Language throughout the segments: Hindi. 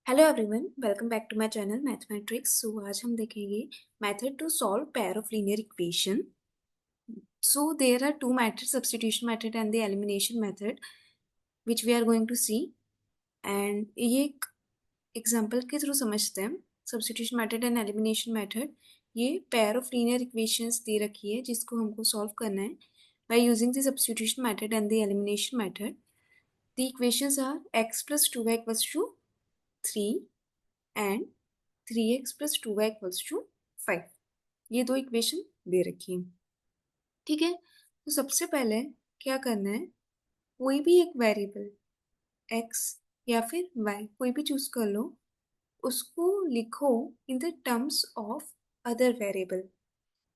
Hello everyone, welcome back to my channel Mathmetrics. So आज हम देखेंगे method to solve pair of linear equation. So there are two methods, substitution method and the elimination method, which we are going to see. And ये एक एग्जांपल के थ्रू समझते हैं। Substitution method and elimination method, ये पेयर ऑफ लीनियर इक्वेशंस दे रखी है जिसको हमको सॉल्व करना है by using the substitution method and the elimination method. The equations are x plus 2y equals to 3 and 3x plus 2y equals to 5। ये दो इक्वेशन दे रखी है। ठीक है, तो सबसे पहले क्या करना है, कोई भी एक वेरिएबल x या फिर y कोई भी चूज कर लो, उसको लिखो इन the terms of other variable.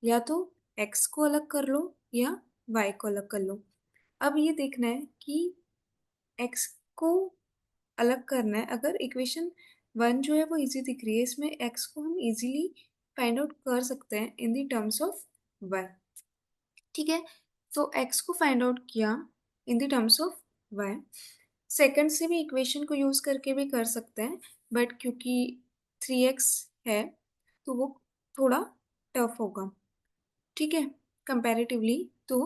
या तो x को अलग कर लो या y को अलग कर लो। अब ये देखना है कि x को अलग करना है। अगर इक्वेशन 1 जो है वो इजी दिख रही है, इसमें x को हम इजीली फाइंड आउट कर सकते हैं इन द टर्म्स ऑफ y। ठीक है, तो x को फाइंड आउट किया इन the terms of y। Second से भी इक्वेशन को यूज करके भी कर सकते हैं, बट क्योंकि 3x है तो वो थोड़ा टफ होगा। ठीक है, कंपैरेटिवली। तो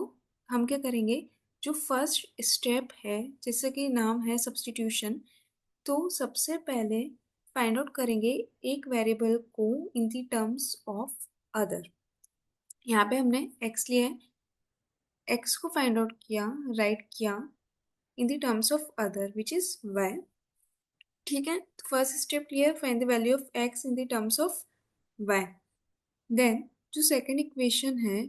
हम क्या करेंगे, जो फर्स्ट स्टेप है, जैसे कि नाम है सब्स्टिट्यूशन, तो सबसे पहले फाइंड आउट करेंगे एक वेरिएबल को इन दी टर्म्स ऑफ अदर। यहाँ पे हमने x लिया है, x को फाइंड आउट किया, राइट किया in the terms of other which is y। ठीक है, तो first step clear, find the value of x in the terms of y। Then जो सेकंड इक्वेशन है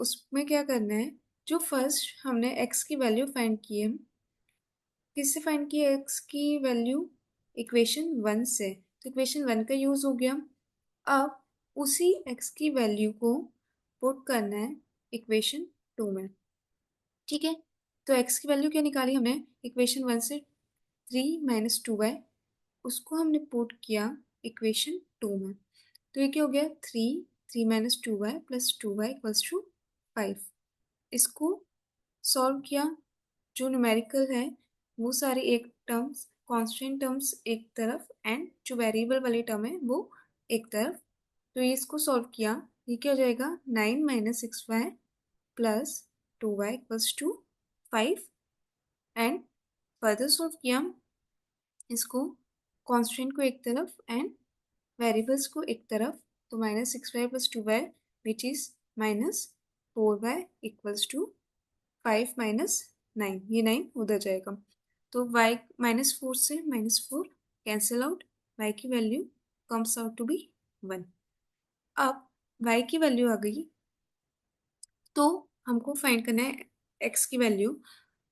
उसमें क्या करना है, जो फर्स्ट हमने x की वैल्यू फाइंड की है, किससे फाइंड की है x की वैल्यू, इक्वेशन 1 से। तो इक्वेशन 1 का यूज हो गया। अब उसी x की वैल्यू को पुट करना है इक्वेशन 2 में। ठीक है, तो x की वैल्यू क्या निकाली हमने इक्वेशन 1 से, 3 माइनस 2y, उसको हमने पुट किया इक्वेशन 2 में। तो ये क्या हो गया, 3 minus 2y plus 2y equals to 5। इसको सॉल्व किया, जो न्यूमेरिकल है वो सारे एक टर्म्स, कांस्टेंट टर्म्स एक तरफ एंड जो वेरिएबल वाली टर्म है वो एक तरफ। तो ये इसको सॉल्व किया, ये क्या हो जाएगा, 9 minus 6y plus 2y equals to 5। And further solve किया इसको, कांस्टेंट को एक तरफ एंड वेरिएबल्स को एक तरफ, तो minus 6y plus 2y which is minus 4y equals to 5 minus 9, ये 9 उधर जाएगा। तो y माइनस 4 से माइनस 4 कैंसिल आउट, y की value comes out to be 1। अब y की वैल्यू आ गई, तो हमको फाइंड करना है x की वैल्यू।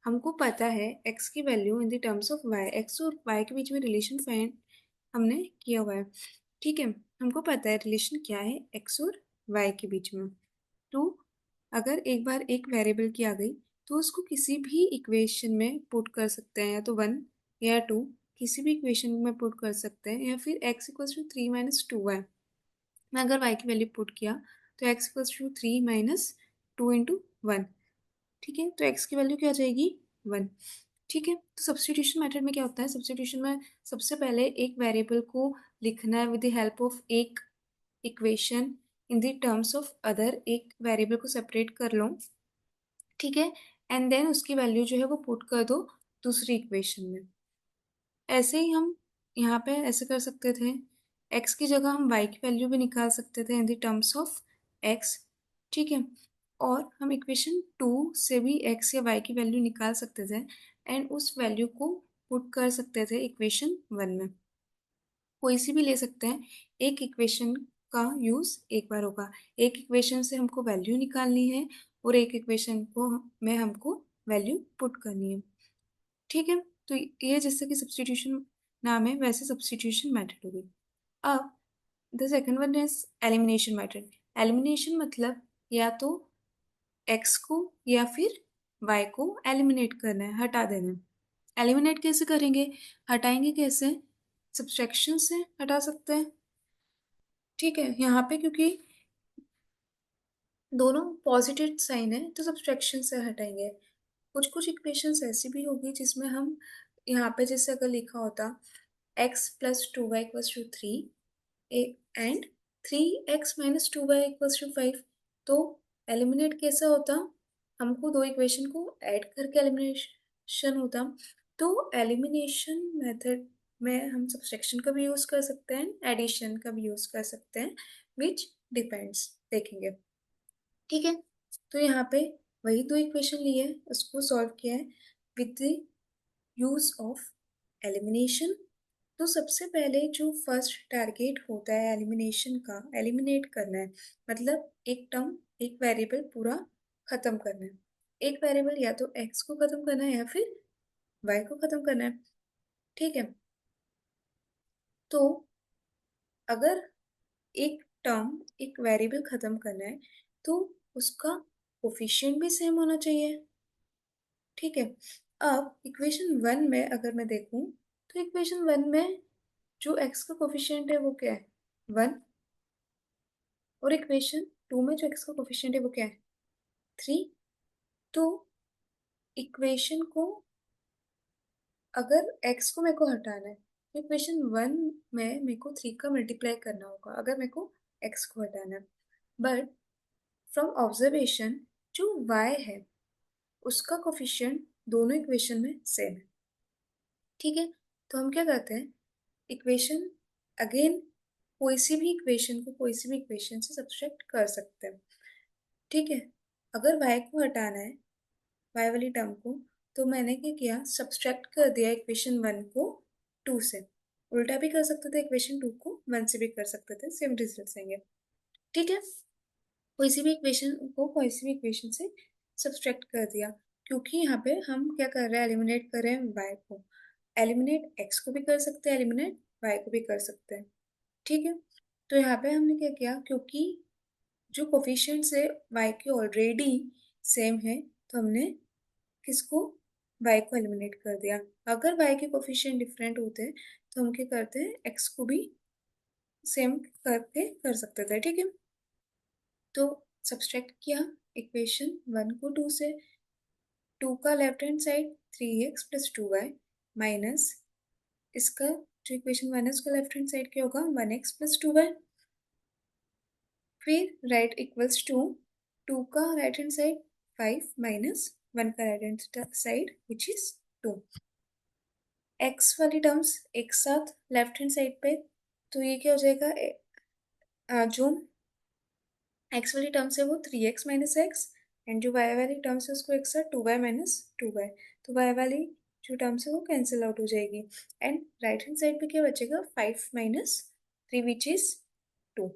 हमको पता है x की value in the terms of y, x और y के बीच में रिलेशन फाइंड हमने किया हुआ है। ठीक है, हमको पता है रिलेशन क्या है x और y के बीच में। तो अगर एक बार एक वेरिएबल की आ गई तो उसको किसी भी इक्वेशन में पुट कर सकते हैं, या तो 1 या 2 किसी भी इक्वेशन में पुट कर सकते हैं, या फिर x equals to 3 minus 2y में अगर y की वैल्यू पुट किया तो x equals to 3 minus 2 into 1। ठीक है, तो x की वैल्यू क्या आ जाएगी, 1। ठीक है, तो सब्स्टिट्यूशन मेथड में क्या होता है, सब्स्टिट्यूशन में सबसे पहले एक वेरिएबल को लिखना है विद द हेल्प ऑफ एक equation in the terms of other. एक वेरिएबल को सेपरेट कर लो, ठीक है, एंड देन उसकी वैल्यू जो है वो पुट कर दो दूसरी इक्वेशन में। ऐसे ही हम यहाँ पे ऐसे कर सकते थे, x की जगह हम y की वैल्यू भी निकाल सकते थे इन द टर्म्स ऑफ x। ठीक है, और हम इक्वेशन 2 से भी x या y की वैल्यू निकाल सकते थे एंड उस वैल्यू को पुट कर सकते थे इक्वेशन 1 में। कोई सी भी ले सकते हैं, एक इक्वेशन का यूज एक बार होगा। एक इक्वेशन से हमको वैल्यू निकालनी है और एक इक्वेशन को में हमको वैल्यू पुट करनी है। ठीक है, तो ये जैसे कि सब्स्टिट्यूशन नाम है वैसे सब्स्टिट्यूशन मेथड हो गई। अब the second one is elimination method. Elimination मतलब या तो x को या फिर y को एलिमिनेट करना है, हटा देना है। एलिमिनेट कैसे करेंगे, हटाएंगे कैसे, सब्सट्रैक्शन से हटा सकते हैं। ठीक है, यहाँ पे क्योंकि दोनों पॉजिटिव साइन है तो सब्सट्रैक्शन से हटाएंगे। कुछ कुछ इक्वेशंस ऐसी भी होगी जिसमें हम यहाँ पे जैसे अगर लिखा होता x plus 2y equals to 3 and 3x minus 2y equals to 5। तो एलिमिनेट कैसा होता, हमको दो इक्वेशन को ऐड करके एलिमिनेशन होता। तो एलिमिनेशन मेथड में हम सब्सट्रैक्शन का भी यूज़ कर सकते हैं, एडिशन का भी यूज़ कर सकते हैं, विच डिपेंड्स, देखेंगे। ठीक है, तो यहाँ पे वही दो इक्वेशन लिए उसको सॉल्व किया है with the use of elimination. तो सबसे पहले जो फर्स्ट टारगेट होता है एलिमिनेशन का, एलिमिनेट करना है, मतलब एक टर्म, एक वेरिएबल पूरा खत्म करना है। एक वेरिएबल या तो x को खत्म करना है या फिर y को खत्म करना है। ठीक है, तो अगर एक टर्म, एक वेरिएबल खत्म करना है तो उसका कोफिशिएंट भी सेम होना चाहिए। ठीक है, अब इक्वेशन 1 में अगर मैं देखूं तो इक्वेशन 1 में जो x का कोफिशिएंट है वो क्या है, 1। और इक्वेशन 2 में जो x का कोफिशिएंट है वो क्या है, 3। तो इक्वेशन को, अगर x को मेरे को हटाना है तो इक्वेशन 1 में मेरे को 3 का मल्टीप्लाई करना होगा अगर मेरे को x को हटाना है। बट फ्रॉम ऑब्जर्वेशन जो y है उसका कोफिशिएंट दोनों इक्वेशन में सेम है। ठीक है, तो हम क्या करते हैं, इक्वेशन अगेन कोई सी भी इक्वेशन से सब्सट्रैक्ट कर सकते हैं। ठीक है, अगर y को हटाना है, y वाली टर्म को, तो मैंने क्या किया, सब्सट्रैक्ट कर दिया इक्वेशन 1 को 2 से। उल्टा भी कर सकते थे, इक्वेशन 2 को 1 से भी कर सकते थे, सेम रिजल्ट आएंगे। ठीक है, कोई सी भी इक्वेशन को कोई सी भी इक्वेशन से सब्सट्रैक्ट कर दिया, क्योंकि यहाँ पे हम क्या कर रहे हैं, एलिमिनेट कर रहे हैं y को। एलिमिनेट x को भी कर सकते हैं, एलिमिनेट y को भी कर सकते हैं। ठीक है, तो यहाँ पे हमने क्या किया, क्योंकि जो कोफिशिएंट्स है y के ऑलरेडी सेम है, तो हमने किसको, y को एलिमिनेट कर दिया। अगर y के कोफिशिएंट डिफरेंट होते हैं तो हम क्या करते हैं, x को भी सेम करके कर सकते थे। ठीक है, तो सब्सट्रैक्ट किया इक्वेशन 1 को 2 से, 2 का left hand side 3x plus 2y minus इसका जो इक्वेशन 1 है उसका लेफ्ट हैंड साइड क्या होगा, 1x प्लस 2y। फिर राइट इक्वल्स टू 2 का राइट हैंड साइड 5 माइनस 1 का right hand side which is 2। x वाली टर्म्स एक साथ लेफ्ट हैंड साइड पे, तो ये क्या हो जाएगा, जो x वाली टर्म्स है वो 3x माइनस एक्स, एंड जो y वाली टर्म्स है उसको एक साथ 2y माइनस 2y। तो y वाली जो टर्म्स है वो कैंसिल आउट हो जाएगी, एंड राइट हैंड साइड पे क्या बचेगा, 5 minus 3 which is 2।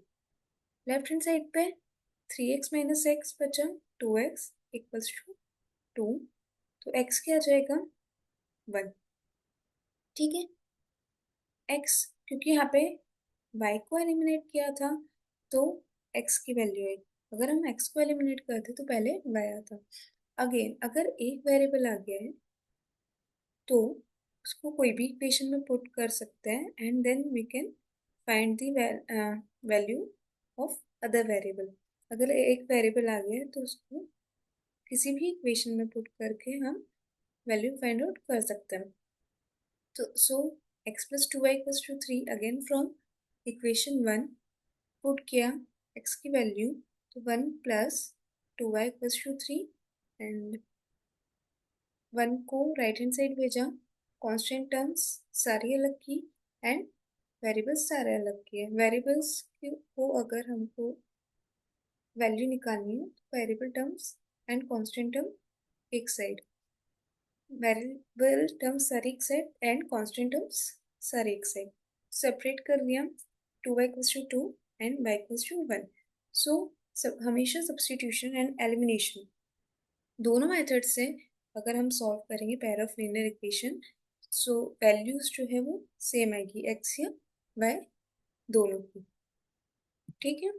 Left hand side पे 3x माइनस एक्स बचा, 2x इक्वल्स टू 2। तो x क्या आ जाएगा, 1। ठीक है, x, क्योंकि यहाँ पे y को एलिमिनेट किया था तो x की वैल्यू है। अगर हम x को एलिमिनेट करते तो पहले y आता। अगेन अगर एक वेरिएबल आ गया है तो उसको कोई भी इक्वेशन में पुट कर सकते हैं, and then we can find the value of other variable. अगर एक वेरिएबल आ गया है तो उसको किसी भी इक्वेशन में पुट करके हम वैल्यू फाइंड आउट कर सकते हैं। तो so x plus 2y equals to 3, again from equation 1 put किया x की वैल्यू, तो 1 plus 2y equals to 3, and 1 को राइट हैंड साइड भेजा, कांस्टेंट टर्म्स सारी अलग की एंड वेरिएबल्स सारे अलग किए। वेरिएबल्स को अगर हमको वैल्यू निकालनी है तो variable terms and constant term एक साइड, वेरिएबल टर्म्स सारे एक साइड एंड कांस्टेंट टर्म्स सारे एक साइड, सेपरेट कर लिया, 2y equals to 2 and y equals to 1। So हमेशा सब्स्टिट्यूशन एंड एलिमिनेशन दोनों मेथड से अगर हम सॉल्व करेंगे pair of linear equation, so values जो है वो सेम आएगी, x या y दोनों की। ठीक है,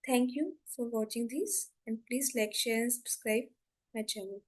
thank you for watching this, and please like share and subscribe my channel.